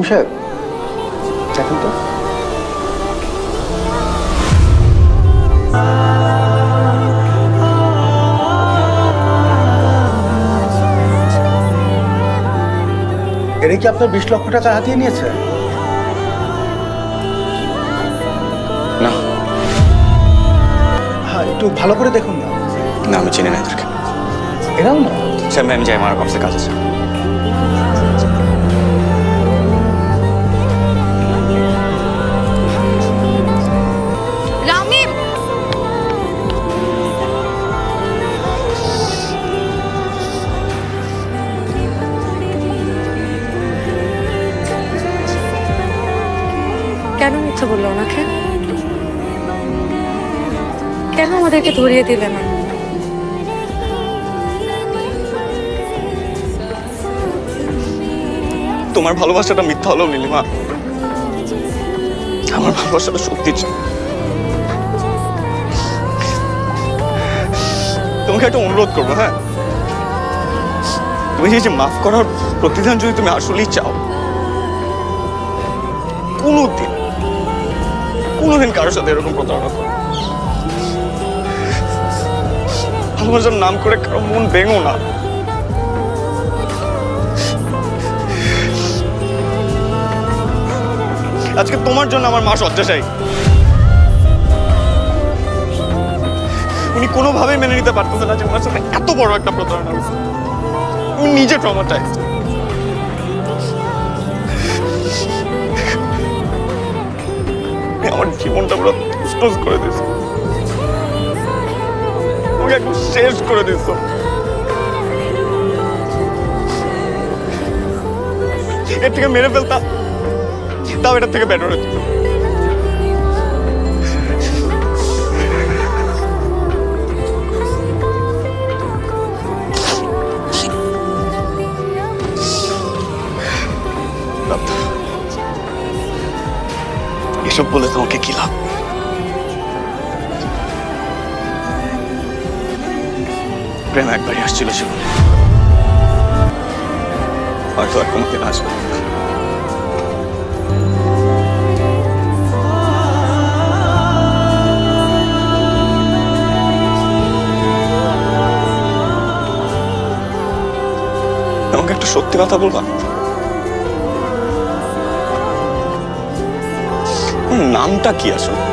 সাহেব দেখেন তো এর কি আপনার 20 লক্ষ টাকা হাতিয়ে নিয়েছে? না হ্যাঁ, একটু ভালো করে দেখুন না। না আমি চিনি না এদেরকে। এরাও না? স্যার ম্যাম যাই আমার অফিসে কাজ আছে। রামিম, কেন মিথ্যে বললো ওনাকে? কেন আমাদেরকে ধরিয়ে দিলে না? তোমার ভালোবাসাটা মিথ্যা হলেও নীলিমা, আমার ভালোবাসাটা সত্যি ছিল। তোমাকে একটা অনুরোধ করবো, হ্যাঁ, তুমি যে মাফ করার প্রতিদান যদি তুমি আসলেই চাও, কোনোদিন কারোর সাথে এরকম প্রতারণা করো। ভালোবাসার নাম করে কারো মন ভেঙো না। আজকে তোমার জন্য আমার মা শয্যাশায়ী। উনি কোনোভাবেই মেনে নিতে পারতেছে না যে ওনার সাথে এত বড় একটা প্রতারণা হয়েছে। উনি নিজে ট্রমাটাইজড। আমার জীবনটা পুরো তছনছ করে দিয়েছে, আমাকে একদম শেষ করে দিয়েছে। এর থেকে মেরে ফেলতাম, তাও এটার থেকে বেটার হতো। এসব বলে তোমাকে কি লাভ? প্রেম একবারই আসছিল জীবনে, হয়তো আর কোনোদিন আসবে না। আমাকে একটা সত্যি কথা বলবা? নামটা কি আসলে?